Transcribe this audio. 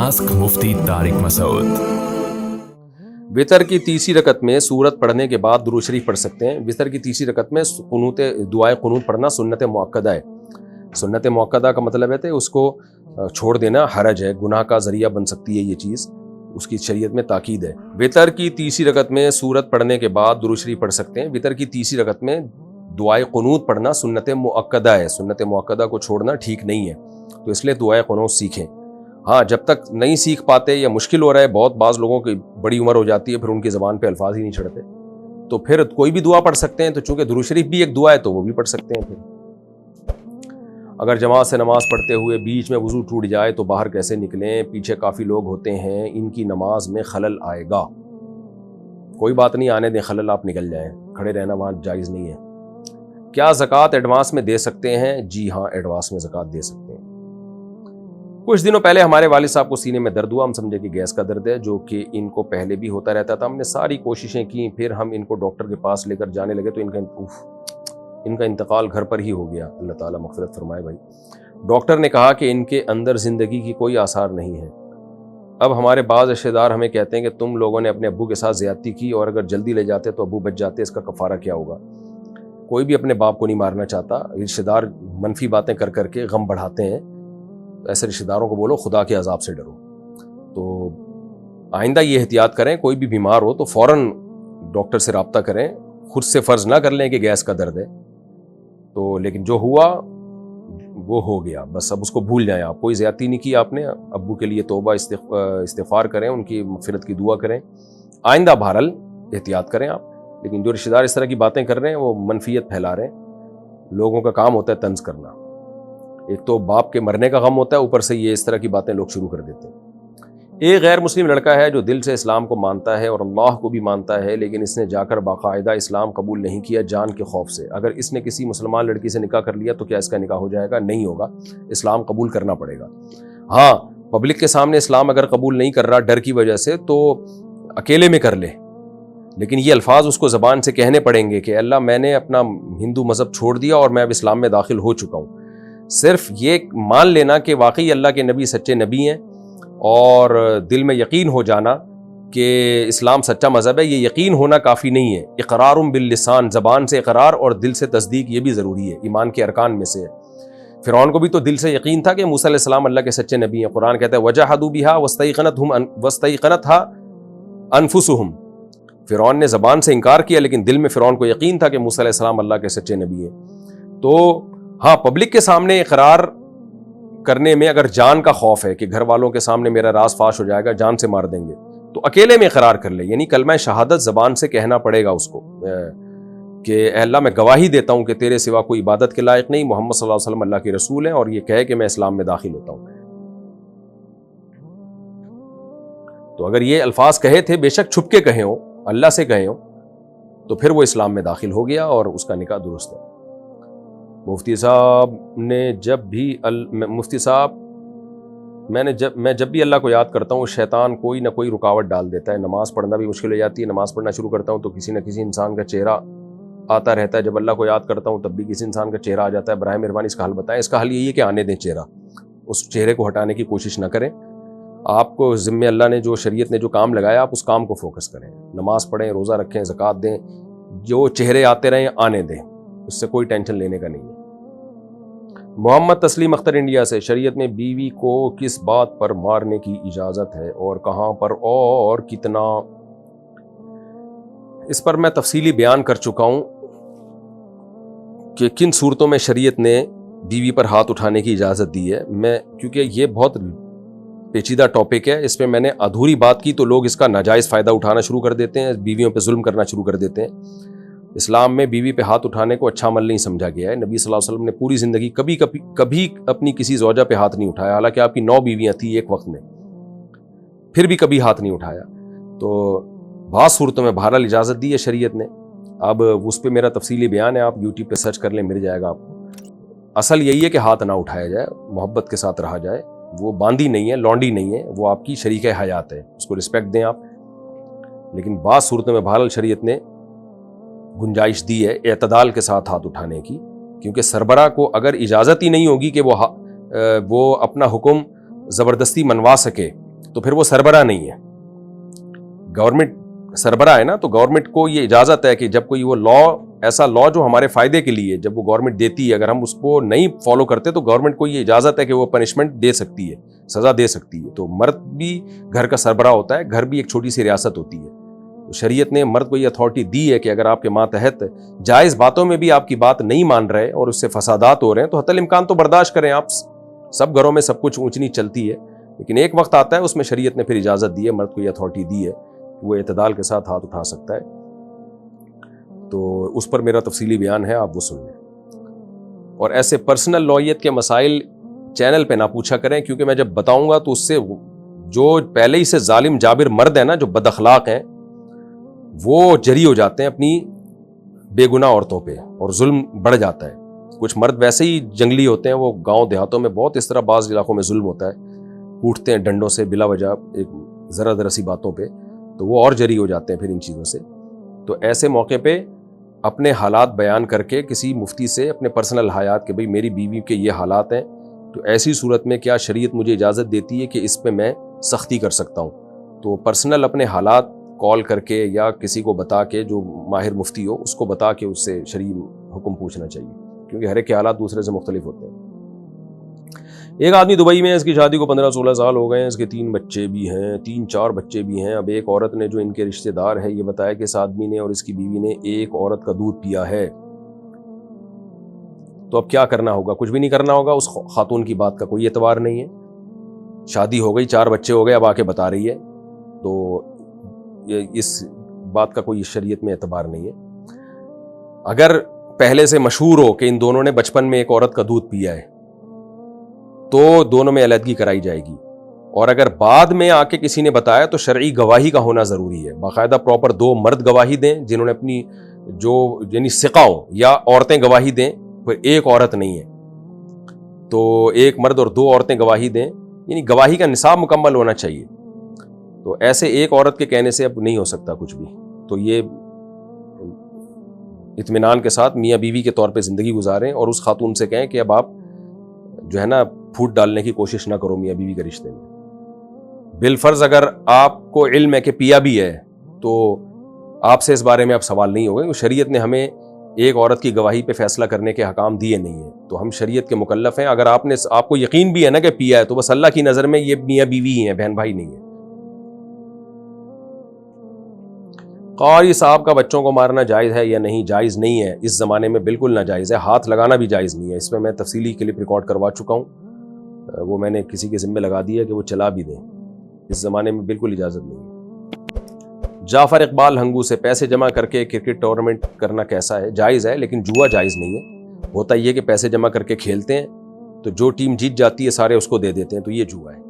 Ask मुफ्ती तारिक मसूद। वितर की तीसरी रकत में सूरत पढ़ने के बाद दुरूद शरीफ पढ़ सकते हैं। वितर की तीसरी रकत में दुआए कुनूत पढ़ना सुन्नत मुअक्कदा है। सुन्नत मुअक्कदा का मतलब है कि उसको छोड़ देना हरज है, गुनाह का जरिया बन सकती है ये चीज़, उसकी शरीयत में ताकीद है। वितर की तीसरी रकत में सूरत पढ़ने के बाद दुरूद शरीफ पढ़ सकते हैं। वितर की तीसरी रकत में दुआए कुनूत पढ़ना सुन्नत मुअक्कदा है। सुन्नत मुअक्कदा को छोड़ना ठीक नहीं है, तो इसलिए दुआए कुनूत सीखें। हाँ, जब तक नहीं सीख पाते या मुश्किल हो रहा है, बहुत बाज़ लोगों की बड़ी उम्र हो जाती है, फिर उनकी ज़बान पे अल्फाज ही नहीं चढ़ते, तो फिर कोई भी दुआ पढ़ सकते हैं। तो चूँकि दुरूद शरीफ भी एक दुआ है तो वो भी पढ़ सकते हैं। फिर अगर जमात से नमाज़ पढ़ते हुए बीच में वज़ू टूट जाए तो बाहर कैसे निकलें? पीछे काफ़ी लोग होते हैं, इनकी नमाज में खलल आएगा। कोई बात नहीं, आने दें खलल, आप निकल जाएं, खड़े रहना वहाँ जायज़ नहीं है। क्या ज़कात एडवांस में दे सकते हैं? जी हाँ, एडवांस में ज़कात दे सकते हैं। कुछ दिनों पहले हमारे वालिद साहब को सीने में दर्द हुआ, हम समझे कि गैस का दर्द है, जो कि इनको पहले भी होता रहता था। हमने सारी कोशिशें की, फिर हम इनको डॉक्टर के पास लेकर जाने लगे तो इनका इंतकाल घर पर ही हो गया। अल्लाह ताला मग़फ़िरत फरमाए भाई। डॉक्टर ने कहा कि इनके अंदर ज़िंदगी की कोई आसार नहीं है। अब हमारे बाज़ रिश्तेदार हमें कहते हैं कि तुम लोगों ने अपने अब्बू के साथ ज़्यादती की और अगर जल्दी ले जाते तो अब्बू बच जाते, इसका कफ़ारा क्या होगा? कोई भी अपने बाप को नहीं मारना चाहता। रिश्तेदार मनफी बातें कर करके गम बढ़ाते हैं। ऐसे रिश्तेदारों को बोलो खुदा के अजाब से डरो। तो आइंदा ये एहतियात करें, कोई भी बीमार हो तो फ़ौरन डॉक्टर से रब्ता करें, खुद से फ़र्ज़ ना कर लें कि गैस का दर्द है। तो लेकिन जो हुआ वो हो गया, बस अब उसको भूल जाएं। आप कोई ज़्यादती नहीं की आपने। अब्बू के लिए तौबा इस्तिग़फ़ार करें, उनकी मग़फ़िरत की दुआ करें। आइंदा बहरहाल एहतियात करें आप। लेकिन जो रिश्तेदार इस तरह की बातें कर रहे हैं, वो मनफियत फैला रहे हैं। लोगों का काम होता है तंज़ करना। एक तो बाप के मरने का गम होता है, ऊपर से ये इस तरह की बातें लोग शुरू कर देते हैं। एक गैर मुस्लिम लड़का है जो दिल से इस्लाम को मानता है और अल्लाह को भी मानता है, लेकिन इसने जाकर बाकायदा इस्लाम कबूल नहीं किया जान के खौफ से। अगर इसने किसी मुसलमान लड़की से निकाह कर लिया तो क्या इसका निकाह हो जाएगा? नहीं होगा, इस्लाम कबूल करना पड़ेगा। हाँ, पब्लिक के सामने इस्लाम अगर कबूल नहीं कर रहा डर की वजह से, तो अकेले में कर ले, लेकिन ये अल्फाज उसको ज़बान से कहने पड़ेंगे कि अल्लाह मैंने अपना हिंदू मज़हब छोड़ दिया और मैं अब इस्लाम में दाखिल हो चुका हूँ। सिर्फ ये मान लेना कि वाकई अल्लाह के नबी सच्चे नबी हैं और दिल में यकीन हो जाना कि इस्लाम सच्चा मज़हब है, ये यकीन होना काफ़ी नहीं है। इक़रारुम बिल लिसान, ज़बान से इक़रार और दिल से तस्दीक, ये भी ज़रूरी है, ईमान के अरकान में से है। फ़िरौन को भी तो दिल से यकीन था कि मूसा अलैहिस्सलाम अल्लाह के सच्चे नबी हैं। कुरान कहता है वजहदू बिहा वस्तैक़नतहा अनफुसुहुम। फ़िरौन ने ज़बान से इनकार किया, लेकिन दिल में फ़िरौन को यकीन था कि मूसा अलैहिस्सलाम अल्लाह के सच्चे नबी हैं। तो हाँ, पब्लिक के सामने इक़रार करने में अगर जान का खौफ है कि घर वालों के सामने मेरा राज फाश हो जाएगा, जान से मार देंगे, तो अकेले में इक़रार कर ले। यानी कलमा शहादत ज़बान से कहना पड़ेगा उसको कि अल्लाह मैं गवाही देता हूँ कि तेरे सिवा कोई इबादत के लायक नहीं, मोहम्मद सल्लल्लाहु अलैहि वसल्लम अल्लाह के रसूल हैं, और ये कहे कि मैं इस्लाम में दाखिल होता हूँ। तो अगर ये अल्फाज कहे थे, बेशक छुप के कहे हों, अल्लाह से कहे हों, तो फिर वो इस्लाम में दाखिल हो गया और उसका निकाह दुरुस्त है। मुफ्ती साहब ने मुफ्ती साहब मैं जब भी अल्लाह को याद करता हूँ, शैतान कोई ना कोई रुकावट डाल देता है। नमाज़ पढ़ना भी मुश्किल हो जाती है। नमाज़ पढ़ना शुरू करता हूँ तो किसी न किसी इंसान का चेहरा आता रहता है। जब अल्लाह को याद करता हूँ तब भी किसी इंसान का चेहरा आ जाता है। बराए मेहरबानी इसका हल बताएं। इसका हल यही है कि आने दें चेहरा, उस चेहरे को हटाने की कोशिश ना करें। आपको ज़िम्मे अल्लाह ने जो शरीयत ने जो काम लगाया, आप उस काम को फोकस करें। नमाज़ पढ़ें, रोज़ा रखें, ज़कात दें। जो चेहरे आते रहें आने दें, उससे कोई टेंशन लेने का नहीं है। मोहम्मद तस्लीम अख्तर इंडिया से, शरीयत में बीवी को किस बात पर मारने की इजाज़त है और कहाँ पर और कितना? इस पर मैं तफसीली बयान कर चुका हूँ कि किन सूरतों में शरीयत ने बीवी पर हाथ उठाने की इजाज़त दी है। क्योंकि ये बहुत पेचीदा टॉपिक है, इस पर मैंने अधूरी बात की तो लोग इसका नाजायज़ फ़ायदा उठाना शुरू कर देते हैं, बीवियों पर जुल्म करना शुरू कर देते हैं। इस्लाम में बीवी पे हाथ उठाने को अच्छा अमल नहीं समझा गया है। नबी सल्लल्लाहु अलैहि वसल्लम ने पूरी ज़िंदगी कभी अपनी किसी ज़ौजा पे हाथ नहीं उठाया। हालांकि आपकी 9 बीवियाँ थी एक वक्त में, फिर भी कभी हाथ नहीं उठाया। तो बाज़ सूरतों में बहरहाल इजाज़त दी है शरीयत ने। अब उस पर मेरा तफसीली बयान है, आप यूट्यूब पे सर्च कर लें, मिल जाएगा आपको। असल यही है कि हाथ ना उठाया जाए, मोहब्बत के साथ रहा जाए। वो बांदी नहीं है, लौंडी नहीं है, वो आपकी शरीक हयात है, उसको रिस्पेक्ट दें आप। लेकिन बाज़ सूरतों में बहरहाल शरीयत ने गुंजाइश दी है एतदाल के साथ हाथ उठाने की, क्योंकि सरबरा को अगर इजाज़त ही नहीं होगी कि वो अपना हुक्म ज़बरदस्ती मनवा सके تو پھر وہ سربراہ نہیں ہے. گورنمنٹ سربراہ ہے نا, تو گورنمنٹ کو یہ اجازت ہے کہ جب کوئی وہ لا, ایسا لا جو ہمارے فائدے کے لیے جب وہ گورنمنٹ دیتی ہے, اگر ہم اس کو نہیں فالو کرتے تو گورنمنٹ کو یہ اجازت ہے کہ وہ پنشمنٹ دے سکتی ہے, سزا دے سکتی ہے. تو مرد بھی گھر کا سربراہ ہوتا ہے, گھر بھی ایک چھوٹی سی ریاست ہوتی ہے. تو شریعت نے مرد کو یہ اتھارٹی دی ہے کہ اگر آپ کے ماتحت جائز باتوں میں بھی آپ کی بات نہیں مان رہے اور اس سے فسادات ہو رہے ہیں تو حتی الامکان تو برداشت کریں. آپ سب گھروں میں سب کچھ اونچ نیچ چلتی ہے, لیکن ایک وقت آتا ہے اس میں شریعت نے پھر اجازت دی ہے, مرد کو یہ اتھارٹی دی ہے, وہ اعتدال کے ساتھ ہاتھ اٹھا سکتا ہے. تو اس پر میرا تفصیلی بیان ہے, آپ وہ سن لیں. اور ایسے پرسنل لوئیت کے مسائل چینل پہ نہ پوچھا کریں, کیونکہ میں جب بتاؤں گا تو اس سے جو پہلے ہی سے ظالم جابر مرد ہیں نا, جو بد اخلاق ہیں, وہ جری ہو جاتے ہیں اپنی بے گناہ عورتوں پہ اور ظلم بڑھ جاتا ہے. کچھ مرد ویسے ہی جنگلی ہوتے ہیں, وہ گاؤں دیہاتوں میں بہت اس طرح بعض علاقوں میں ظلم ہوتا ہے, کوٹتے ہیں ڈنڈوں سے بلا وجہ ایک ذرا ذرا سی باتوں پہ, تو وہ اور جری ہو جاتے ہیں پھر ان چیزوں سے. تو ایسے موقع پہ اپنے حالات بیان کر کے کسی مفتی سے اپنے پرسنل حالات کہ بھئی میری بیوی کے یہ حالات ہیں, تو ایسی صورت میں کیا شریعت مجھے اجازت دیتی ہے کہ اس پہ میں سختی کر سکتا ہوں. تو پرسنل اپنے حالات کال کر کے یا کسی کو بتا کے, جو ماہر مفتی ہو اس کو بتا کے اس سے شرعی حکم پوچھنا چاہیے, کیونکہ ہر ایک کے حالات دوسرے سے مختلف ہوتے ہیں. ایک آدمی دبئی میں ہے, اس کی شادی کو 15-16 سال ہو گئے ہیں, اس کے 3 بچے بھی ہیں, 3-4 بچے بھی ہیں. اب ایک عورت نے جو ان کے رشتہ دار ہے یہ بتایا کہ اس آدمی نے اور اس کی بیوی نے ایک عورت کا دودھ پیا ہے. تو اب کیا کرنا ہوگا؟ کچھ بھی نہیں کرنا ہوگا. اس خاتون کی بات کا کوئی اعتبار نہیں ہے, شادی ہو گئی, 4 بچے ہو گئے, اب آ کے بتا رہی ہے, تو اس بات کا کوئی شریعت میں اعتبار نہیں ہے. اگر پہلے سے مشہور ہو کہ ان دونوں نے بچپن میں ایک عورت کا دودھ پیا ہے تو دونوں میں علیحدگی کرائی جائے گی. اور اگر بعد میں آ کے کسی نے بتایا تو شرعی گواہی کا ہونا ضروری ہے. باقاعدہ پراپر 2 مرد گواہی دیں جنہوں نے اپنی جو یعنی ثقہ ہوں, یا عورتیں گواہی دیں, پھر ایک عورت نہیں ہے تو ایک مرد اور 2 عورتیں گواہی دیں, یعنی گواہی کا نصاب مکمل ہونا چاہیے. تو ایسے ایک عورت کے کہنے سے اب نہیں ہو سکتا کچھ بھی. تو یہ اطمینان کے ساتھ میاں بیوی کے طور پہ زندگی گزاریں, اور اس خاتون سے کہیں کہ اب آپ جو ہے نا پھوٹ ڈالنے کی کوشش نہ کرو میاں بیوی کے رشتے میں. بالفرض اگر آپ کو علم ہے کہ پیا بھی ہے تو آپ سے اس بارے میں اب سوال نہیں ہوگا, کیونکہ شریعت نے ہمیں ایک عورت کی گواہی پہ فیصلہ کرنے کے حکام دیے نہیں ہیں, تو ہم شریعت کے مکلف ہیں. اگر آپ کو یقین بھی ہے نا کہ پیا ہے تو بس اللہ کی نظر میں یہ میاں بیوی ہی ہیں, بہن بھائی نہیں ہیں. قاری صاحب کا بچوں کو مارنا جائز ہے یا نہیں؟ جائز نہیں ہے, اس زمانے میں بالکل ناجائز ہے. ہاتھ لگانا بھی جائز نہیں ہے. اس میں میں تفصیلی کلپ ریکارڈ کروا چکا ہوں, وہ میں نے کسی کے ذمہ لگا دیا کہ وہ چلا بھی دیں. اس زمانے میں بالکل اجازت نہیں ہے. جعفر اقبال ہنگو سے پیسے جمع کر کے کرکٹ ٹورنامنٹ کرنا کیسا ہے؟ جائز ہے, لیکن جوا جائز نہیں ہے. ہوتا یہ کہ پیسے جمع کر کے کھیلتے ہیں تو جو ٹیم جیت جاتی ہے سارے اس کو دے دیتے ہیں, تو یہ جوا ہے.